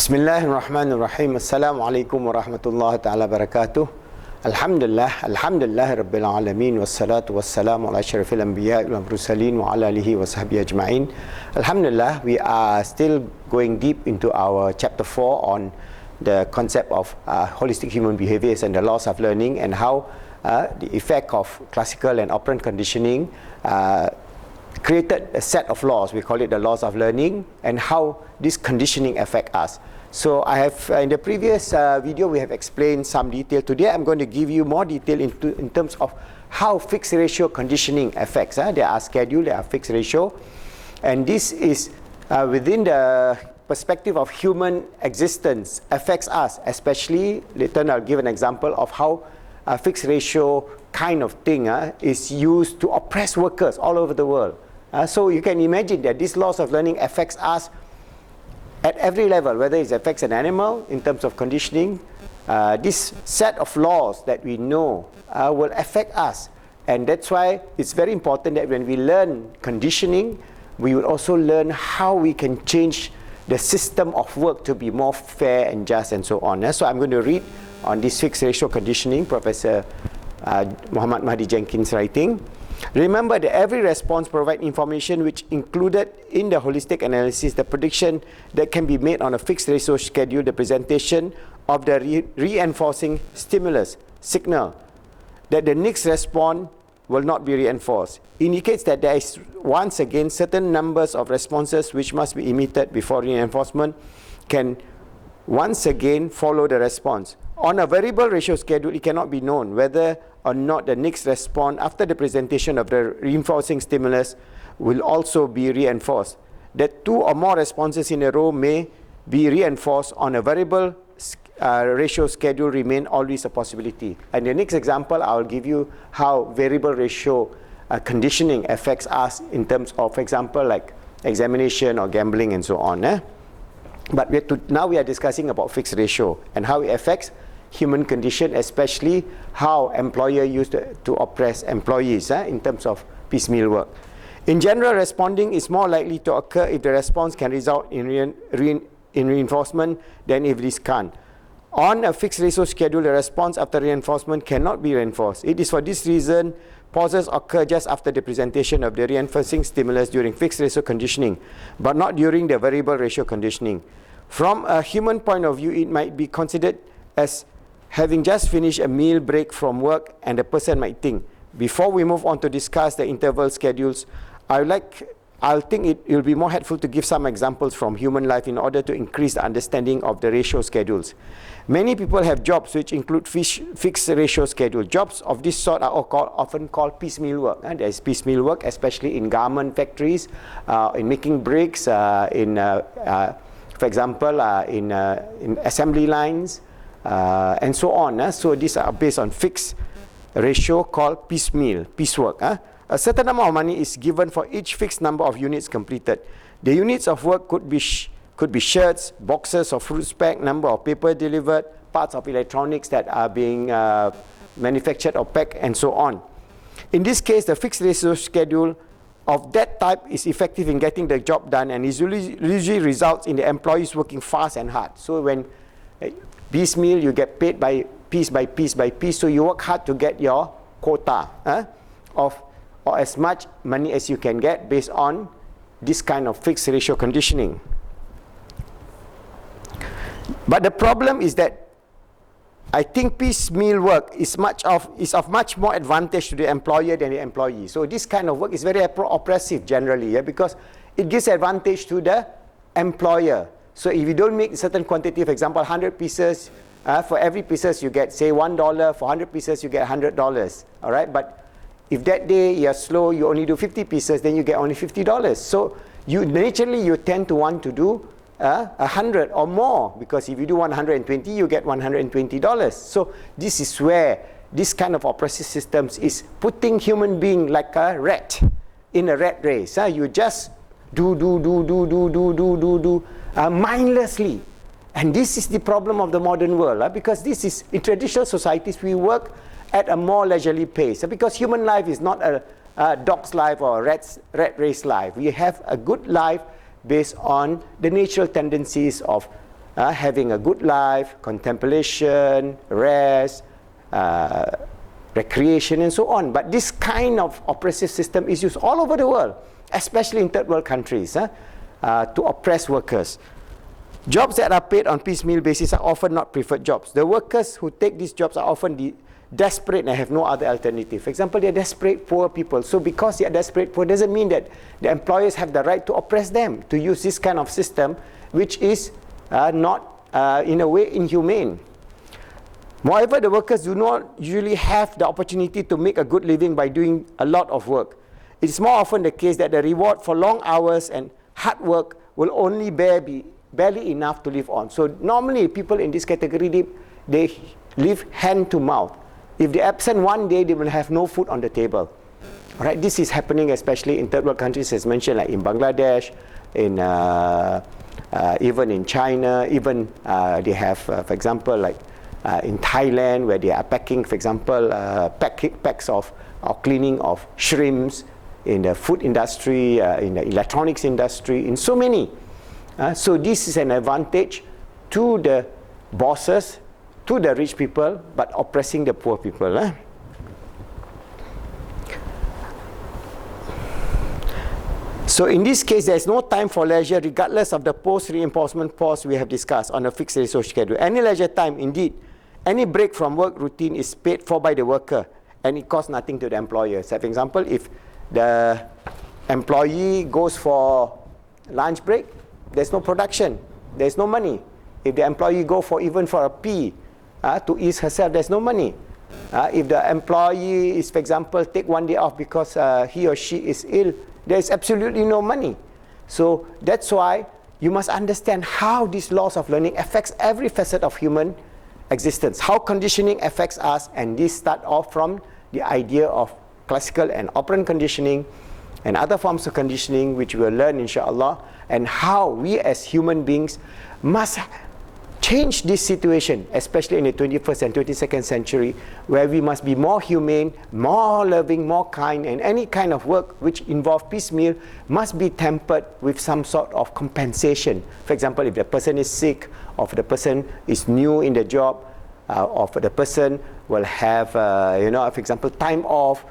Bismillahirrahmanirrahim. Assalamualaikum warahmatullahi ta'ala barakatuh. Alhamdulillah Rabbil Alamin. Wassalatu wassalamu ala asyrafil anbiya wal mursalin wa ala alihi wa sahbihi ajma'in. Alhamdulillah, we are still going deep into our chapter 4 on the concept of holistic human behaviors and the laws of learning, and how the effect of classical and operant conditioning created a set of laws. We call it the laws of learning, and how this conditioning affect us. So I have in the previous video we have explained some detail. Today I'm going to give you more detail in terms of how fixed ratio conditioning affects. There are schedule, there are fixed ratio, and this is within the perspective of human existence affects us, especially later I'll give an example of how a fixed ratio kind of thing is used to oppress workers all over the world. So you can imagine that this laws of learning affects us at every level, whether it affects an animal in terms of conditioning. This set of laws that we know will affect us, and that's why it's very important that when we learn conditioning, we will also learn how we can change the system of work to be more fair and just and so on. So I'm going to read on this fixed ratio conditioning, Professor Muhammad Mahdi Jenkins writing. Remember that every response provides information which included in the holistic analysis the prediction that can be made on a fixed ratio schedule, the presentation of the reinforcing stimulus signal that the next response will not be reinforced indicates that there is once again certain numbers of responses which must be emitted before reinforcement can once again follow the response. On a variable ratio schedule, it cannot be known whether or not the next response after the presentation of the reinforcing stimulus will also be reinforced. That two or more responses in a row may be reinforced on a variable ratio schedule remain always a possibility. And the next example, I will give you how variable ratio conditioning affects us in terms of, for example, like examination or gambling and so on. But now we are discussing about fixed ratio and how it affects human condition, especially how employer used to oppress employees in terms of piecemeal work. In general, responding is more likely to occur if the response can result in reinforcement than if this can't. On a fixed ratio schedule, the response after reinforcement cannot be reinforced. It is for this reason pauses occur just after the presentation of the reinforcing stimulus during fixed ratio conditioning, but not during the variable ratio conditioning. From a human point of view, it might be considered as having just finished a meal break from work, and the person might think, before we move on to discuss the interval schedules, I'll think it will be more helpful to give some examples from human life in order to increase the understanding of the ratio schedules. Many people have jobs which include fixed ratio schedule. Jobs of this sort are often called piecemeal work. There is piecemeal work, especially in garment factories, in making bricks, for example, in assembly lines, and so on. So these are based on fixed ratio called piecework. A certain amount of money is given for each fixed number of units completed. The units of work could be shirts, boxes of fruit pack, number of paper delivered, parts of electronics that are being manufactured or packed, and so on. In this case, the fixed ratio schedule of that type is effective in getting the job done, and usually results in the employees working fast and hard. So when piecemeal, you get paid by piece by piece by piece, so you work hard to get your quota or as much money as you can get based on this kind of fixed ratio conditioning. But the problem is that I think piecemeal work is of much more advantage to the employer than the employee. So this kind of work is very oppressive generally, because it gives advantage to the employer. So if you don't make a certain quantity, for example, 100 pieces, for every pieces you get, say, $1. For 100 pieces, you get $100. All right, but if that day you're slow, you only do 50 pieces, then you get only $50. So naturally you tend to want to do 100 or more, because if you do 120, you get $120. So this is where this kind of oppressive systems is putting human being like a rat in a rat race. You just do mindlessly. And this is the problem of the modern world, because this is, in traditional societies, we work at a more leisurely pace, because human life is not a dog's life or a rat race life. We have a good life based on the natural tendencies of having a good life, contemplation, rest, recreation and so on. But this kind of oppressive system is used all over the world, especially in third world countries, to oppress workers. Jobs that are paid on piecemeal basis are often not preferred jobs. The workers who take these jobs are often desperate and have no other alternative. For example, they're desperate poor people. So because they are desperate poor doesn't mean that the employers have the right to oppress them, to use this kind of system, which is not in a way inhumane. Moreover, the workers do not usually have the opportunity to make a good living by doing a lot of work. It is more often the case that the reward for long hours and hard work will only be barely enough to live on. So normally people in this category, they live hand to mouth. If they're absent one day, they will have no food on the table. Right? This is happening especially in third world countries, as mentioned, like in Bangladesh, in even in China, even they have, for example, like in Thailand, where they are packing, for example, packs of or cleaning of shrimps, in the food industry, in the electronics industry, in so many. So this is an advantage to the bosses, to the rich people, but oppressing the poor people. So in this case, there is no time for leisure, regardless of the post-reinforcement pause we have discussed on a fixed resource schedule. Any leisure time, indeed, any break from work routine is paid for by the worker, and it costs nothing to the employer. So for example, if the employee goes for lunch break, there's no production, there's no money. If the employee go for even for a pee to ease herself, there's no money. If the employee is, for example, take one day off because he or she is ill, there's absolutely no money. So that's why you must understand how this loss of learning affects every facet of human existence, how conditioning affects us, and this start off from the idea of classical and operant conditioning and other forms of conditioning, which we will learn inshallah, and how we as human beings must change this situation, especially in the 21st and 22nd century, where we must be more humane, more loving, more kind, and any kind of work which involves piecemeal must be tempered with some sort of compensation. For example, if the person is sick, or if the person is new in the job, or if the person will have, for example, time off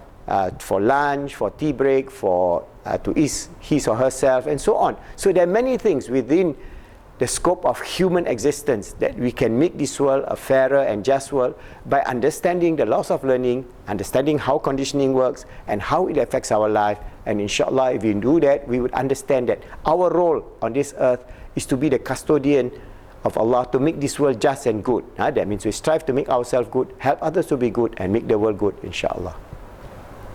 for lunch, for tea break, for to ease his or herself, and so on. So there are many things within the scope of human existence that we can make this world a fairer and just world by understanding the loss of learning, understanding how conditioning works and how it affects our life. And inshallah, if we do that, we would understand that our role on this earth is to be the custodian of Allah, to make this world just and good. That means we strive to make ourselves good, help others to be good, and make the world good, inshallah.